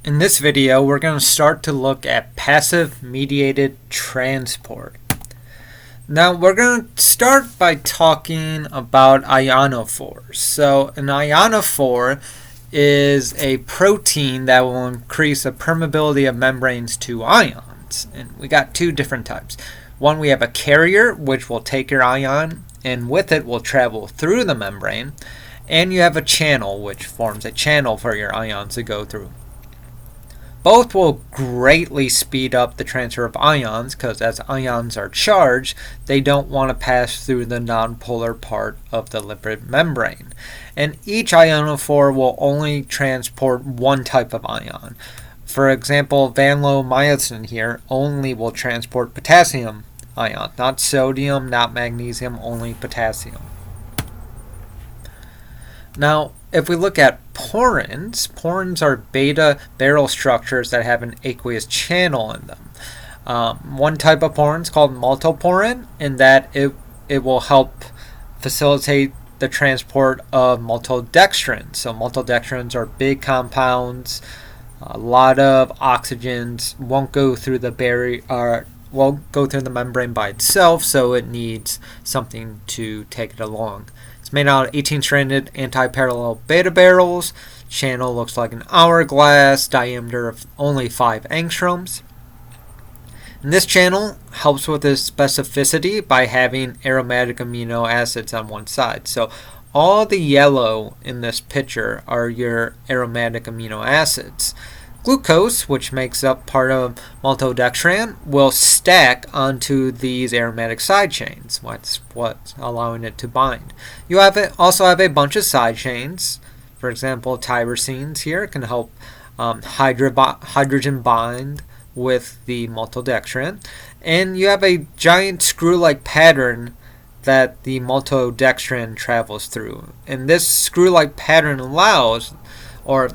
In this video, we're going to start to look at passive mediated transport. Now, we're going to start by talking about ionophores. So, an ionophore is a protein that will increase the permeability of membranes to ions. And we got two different types. One, we have a carrier, which will take your ion, and with it will travel through the membrane. And you have a channel, which forms a channel for your ions to go through. Both will greatly speed up the transfer of ions because as ions are charged, they don't want to pass through the nonpolar part of the lipid membrane. And each ionophore will only transport one type of ion. For example, vancomycin here only will transport potassium ion, not sodium, not magnesium, only potassium. Now, if we look at porins are beta barrel structures that have an aqueous channel in them. One type of porin is called multiporin, in that it will help facilitate the transport of maltodextrins. So maltodextrins are big compounds. A lot of oxygens won't go through the barrier, won't go through the membrane by itself, so it needs something to take it along. It's made out of 18-stranded anti-parallel beta barrels. Channel looks like an hourglass, diameter of only 5 angstroms. And this channel helps with its specificity by having aromatic amino acids on one side. So all the yellow in this picture are your aromatic amino acids. Glucose, which makes up part of maltodextrin, will stack onto these aromatic side chains. That's what's allowing it to bind. You also have a bunch of side chains. For example, tyrosines here can help hydrogen bind with the maltodextrin. And you have a giant screw-like pattern that the maltodextrin travels through. And this screw-like pattern allows or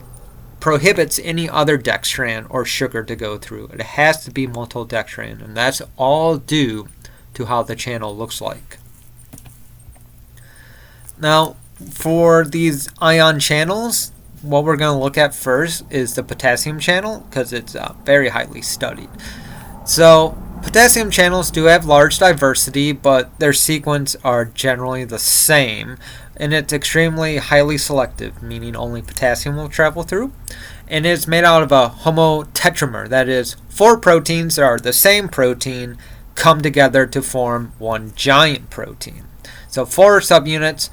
prohibits any other dextran or sugar to go through. It has to be maltodextrin, and that's all due to how the channel looks like. Now, for these ion channels, what we're going to look at first is the potassium channel, because it's very highly studied. So potassium channels do have large diversity, but their sequence are generally the same, and it's extremely highly selective, meaning only potassium will travel through. And it's made out of a homotetramer, that is, 4 proteins that are the same protein come together to form one giant protein. So 4 subunits,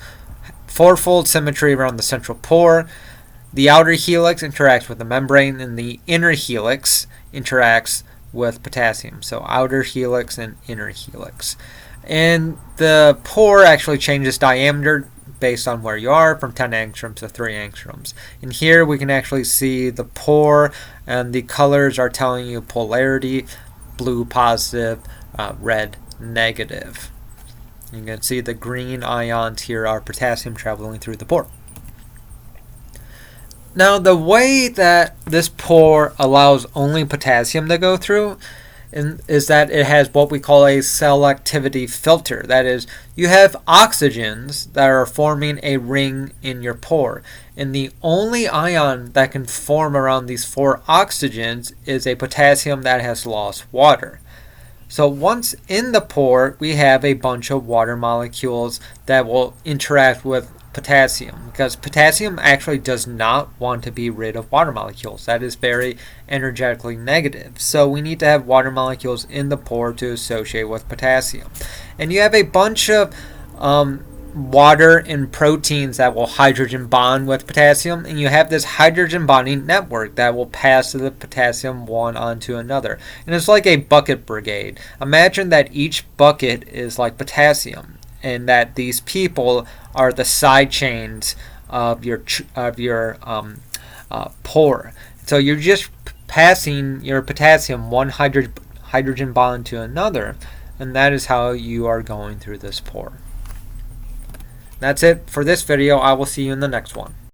4-fold symmetry around the central pore. The outer helix interacts with the membrane, and the inner helix interacts with potassium. So outer helix and inner helix. And the pore actually changes diameter based on where you are, from 10 angstroms to 3 angstroms. And here we can actually see the pore, and the colors are telling you polarity: blue positive, red negative. You can see the green ions here are potassium traveling through the pore. Now, the way that this pore allows only potassium to go through is that it has what we call a selectivity filter. That is, you have oxygens that are forming a ring in your pore, and the only ion that can form around these 4 oxygens is a potassium that has lost water. So once in the pore, we have a bunch of water molecules that will interact with potassium, because potassium actually does not want to be rid of water molecules. That is very energetically negative. So we need to have water molecules in the pore to associate with potassium. And you have a bunch of water and proteins that will hydrogen bond with potassium, and you have this hydrogen bonding network that will pass the potassium one onto another. And it's like a bucket brigade. Imagine that each bucket is like potassium, and that these people are the side chains of your pore. So you're just passing your potassium one hydrogen bond to another, and that is how you are going through this pore. That's it for this video. I will see you in the next one.